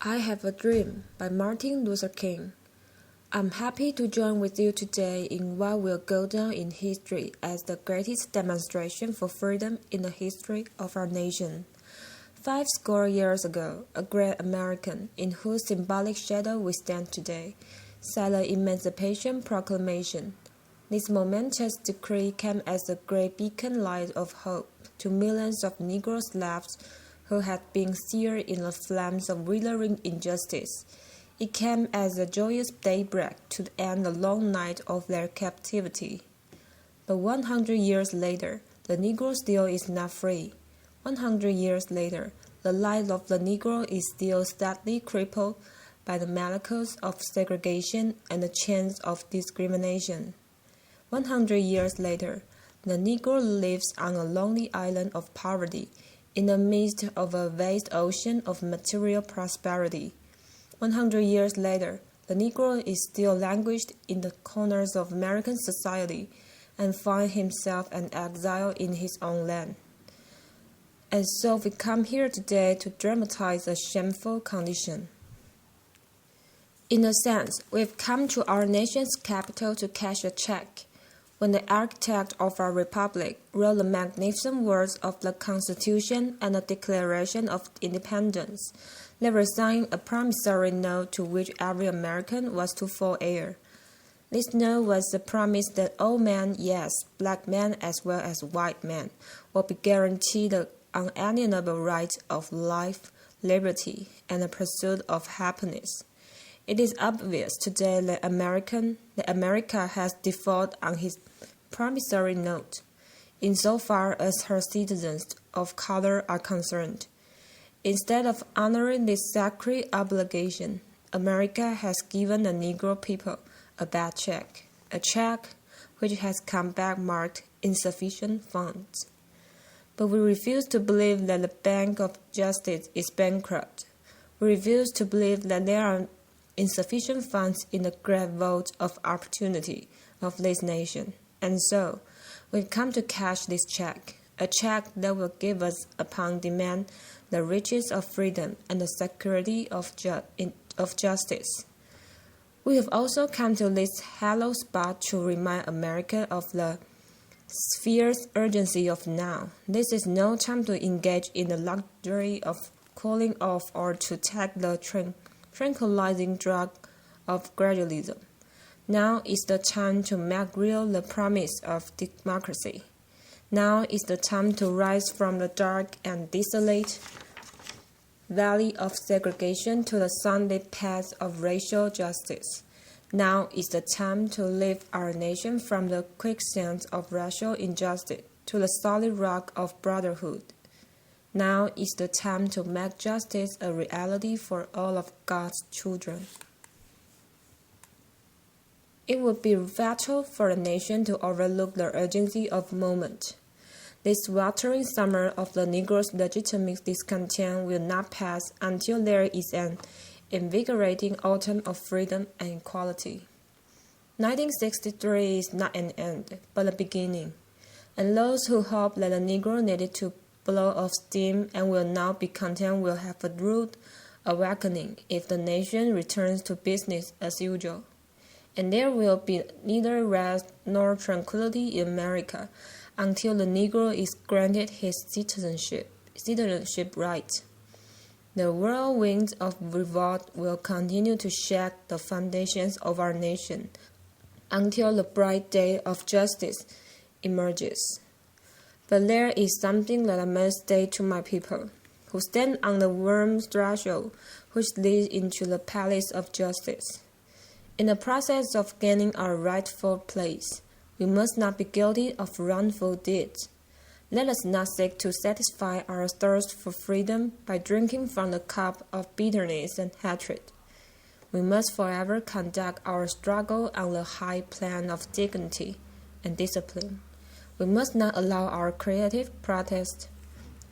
I Have a Dream by Martin Luther King. I'm happy to join with you today in what will go down in history as the greatest demonstration for freedom in the history of our nation. 50 years ago, a great American, in whose symbolic shadow we stand today, signed the Emancipation Proclamation. This momentous decree came as a great beacon light of hope to millions of Negro slaves who had been seared in the flames of withering injustice. It came as a joyous daybreak to end the long night of their captivity. But 100 years later, the Negro still is not free. 100 years later, the life of the Negro is still sadly crippled by the manacles of segregation and the chains of discrimination. 100 years later, the Negro lives on a lonely island of poverty in the midst of a vast ocean of material prosperity. 100 years later, the Negro is still languished in the corners of American society and finds himself an exile in his own land. And so we come here today to dramatize a shameful condition. In a sense, we've come to our nation's capital to cash a check. When the architect of our republic wrote the magnificent words of the Constitution and the Declaration of Independence, they were signing a promissory note to which every American was to fall heir. This note was the promise that all men, yes, black men as well as white men, will be guaranteed the unalienable right of life, liberty, and the pursuit of happiness. It is obvious today that America has defaulted on his promissory note, insofar as her citizens of color are concerned. Instead of honoring this sacred obligation, America has given the Negro people a bad check, a check which has come back marked insufficient funds. But we refuse to believe that the Bank of Justice is bankrupt. We refuse to believe that there are insufficient funds in the great vault of opportunity of this nation. And so, we've come to cash this check, a check that will give us upon demand the riches of freedom and the security of justice. We have also come to this hallowed spot to remind America of the fierce urgency of now. This is no time to engage in the luxury of cooling off or to take the tranquilizing drug of gradualism. Now is the time to make real the promise of democracy. Now is the time to rise from the dark and desolate valley of segregation to the sunlit path of racial justice. Now is the time to lift our nation from the quicksand of racial injustice to the solid rock of brotherhood. Now is the time to make justice a reality for all of God's children. It would be fatal for a nation to overlook the urgency of the moment. This sweltering summer of the Negro's legitimate discontent will not pass until there is an invigorating autumn of freedom and equality. 1963 is not an end, but a beginning, and those who hope that the Negro needed to blow off steam and will now be content will have a rude awakening if the nation returns to business as usual. And there will be neither rest nor tranquility in America until the Negro is granted his citizenship right. The whirlwind of revolt will continue to shake the foundations of our nation until the bright day of justice emerges. But there is something that I must say to my people, who stand on the warm threshold which leads into the palace of justice. In the process of gaining our rightful place, we must not be guilty of wrongful deeds. Let us not seek to satisfy our thirst for freedom by drinking from the cup of bitterness and hatred. We must forever conduct our struggle on the high plane of dignity and discipline. We must not allow our creative protest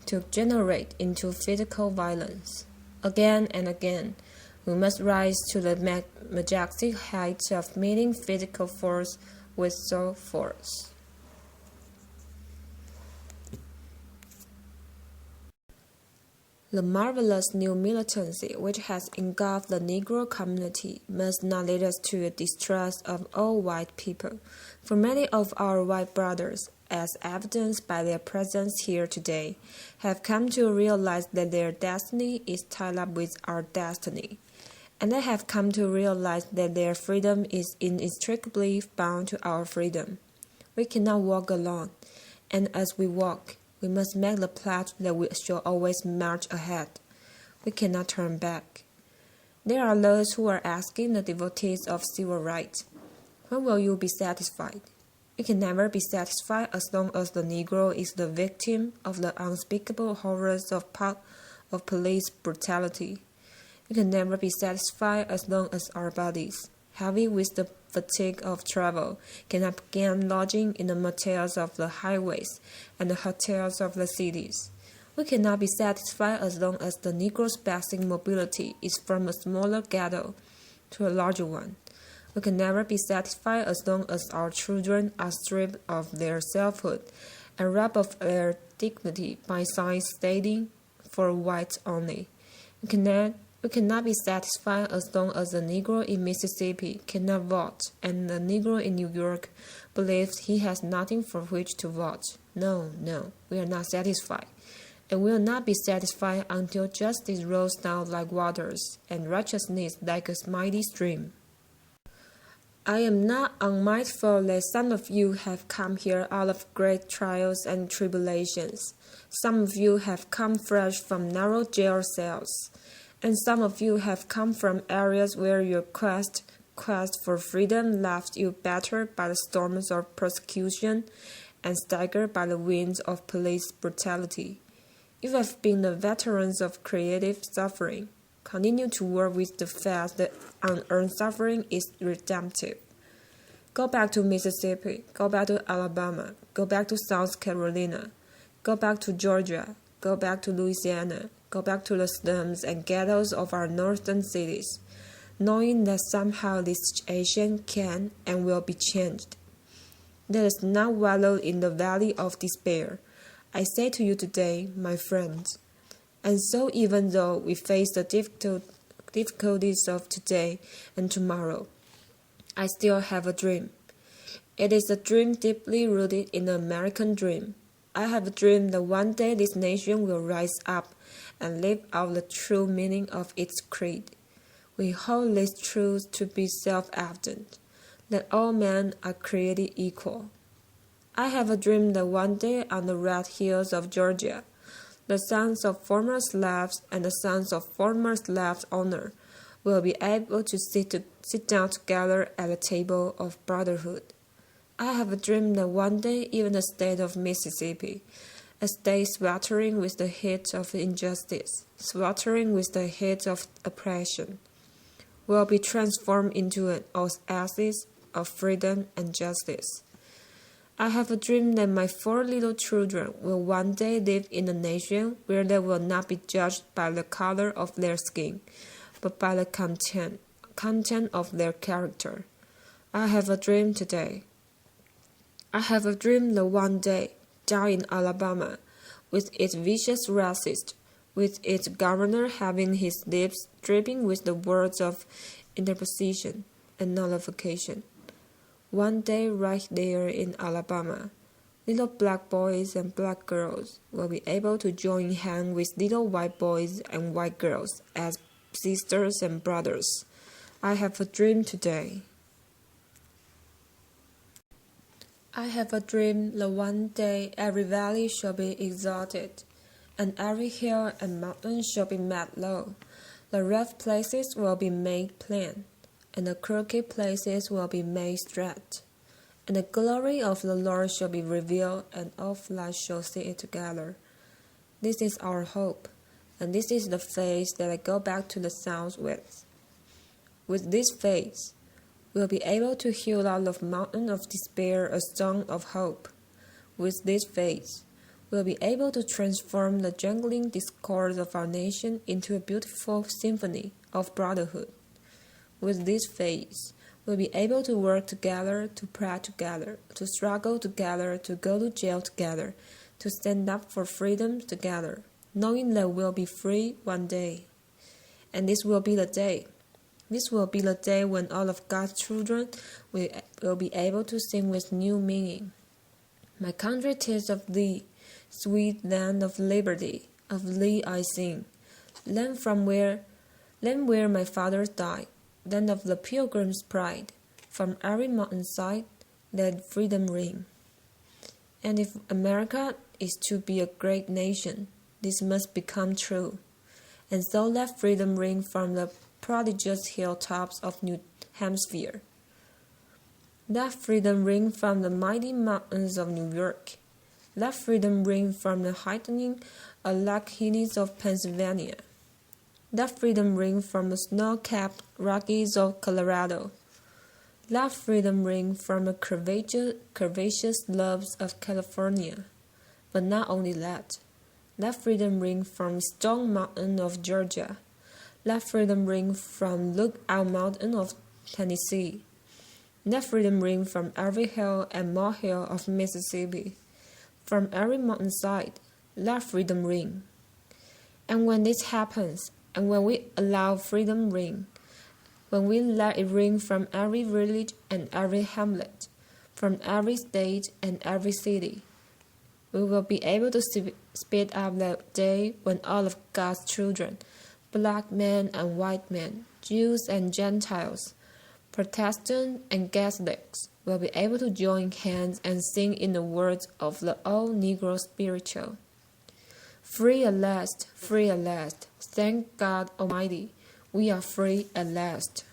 to degenerate into physical violence. Again and again, we must rise to the majestic heights of meeting physical force with soul force. The marvelous new militancy which has engulfed the Negro community must not lead us to a distrust of all white people, for many of our white brothers, as evidenced by their presence here today, have come to realize that their destiny is tied up with our destiny, and they have come to realize that their freedom is inextricably bound to our freedom. We cannot walk alone, and as we walk, we must make the pledge that we shall always march ahead. We cannot turn back. There are those who are asking the devotees of civil rights, when will you be satisfied? You can never be satisfied as long as the Negro is the victim of the unspeakable horrors of police brutality. You can never be satisfied as long as our bodies, heavy with the fatigue of travel, cannot gain lodging in the motels of the highways and the hotels of the cities. We cannot be satisfied as long as the Negro's basic mobility is from a smaller ghetto to a larger one. We can never be satisfied as long as our children are stripped of their selfhood and robbed of their dignity by signs stating, "For whites only." We cannot be satisfied as long as the Negro in Mississippi cannot vote and the Negro in New York believes he has nothing for which to vote. No, we are not satisfied, and will not be satisfied until justice rolls down like waters and righteousness like a mighty stream. I am not unmindful that some of you have come here out of great trials and tribulations. Some of you have come fresh from narrow jail cells, and some of you have come from areas where your quest for freedom left you battered by the storms of persecution and staggered by the winds of police brutality. You have been the veterans of creative suffering. Continue to work with the fact that unearned suffering is redemptive. Go back to Mississippi, go back to Alabama, go back to South Carolina, go back to Georgia, go back to Louisiana, go back to the slums and ghettos of our northern cities, knowing that somehow this situation can and will be changed. Let us not wallow in the valley of despair. I say to you today, my friends, and so even though we face the difficulties of today and tomorrow, I still have a dream. It is a dream deeply rooted in the American dream. I have a dream that one day this nation will rise up and live out the true meaning of its creed. We hold this truth to be self-evident, that all men are created equal. I have a dream that one day on the red hills of Georgia, the sons of former slaves and the sons of former slave owners will be able to sit down together at a table of brotherhood. I have a dream that one day even the state of Mississippi, a state sweltering with the heat of injustice, sweltering with the heat of oppression, will be transformed into an oasis of freedom and justice. I have a dream that my 4 little children will one day live in a nation where they will not be judged by the color of their skin, but by the content of their character. I have a dream today. I have a dream that one day, down in Alabama, with its vicious racist, with its governor having his lips dripping with the words of interposition and nullification, one day right there in Alabama, little black boys and black girls will be able to join hands with little white boys and white girls as sisters and brothers. I have a dream today. I have a dream that one day every valley shall be exalted, and every hill and mountain shall be made low. The rough places will be made plain, and the crooked places will be made straight. And the glory of the Lord shall be revealed, and all flesh shall see it together. This is our hope, and this is the faith that I go back to the south with. With this faith, we'll be able to heal out of mountain of despair a song of hope. With this faith, we'll be able to transform the jangling discord of our nation into a beautiful symphony of brotherhood. With this faith, we'll be able to work together, to pray together, to struggle together, to go to jail together, to stand up for freedom together. knowing that we'll be free one day. And this will be the day. This will be the day when all of God's children will be able to sing with new meaning. My country, 'tis of thee, sweet land of liberty, of thee I sing. Land where my fathers died, land of the pilgrim's pride. From every mountainside, let freedom ring. And if America is to be a great nation, this must become true. And so let freedom ring from the prodigious hilltops of New Hampshire. Let freedom ring from the mighty mountains of New York. Let freedom ring from the heightening Alleghenies of Pennsylvania. Let freedom ring from the snow-capped Rockies of Colorado. Let freedom ring from the curvaceous slopes of California. But not only that. Let freedom ring from Stone Mountain of Georgia. Let freedom ring from Lookout Mountain of Tennessee. Let freedom ring from every hill and molehill of Mississippi. From every mountainside, let freedom ring. And when this happens, and when we allow freedom ring, when we let it ring from every village and every hamlet, from every state and every city, we will be able to speed up the day when all of God's children, black men and white men, Jews and Gentiles, Protestants and Catholics, will be able to join hands and sing in the words of the old Negro spiritual. Free at last, thank God Almighty, we are free at last.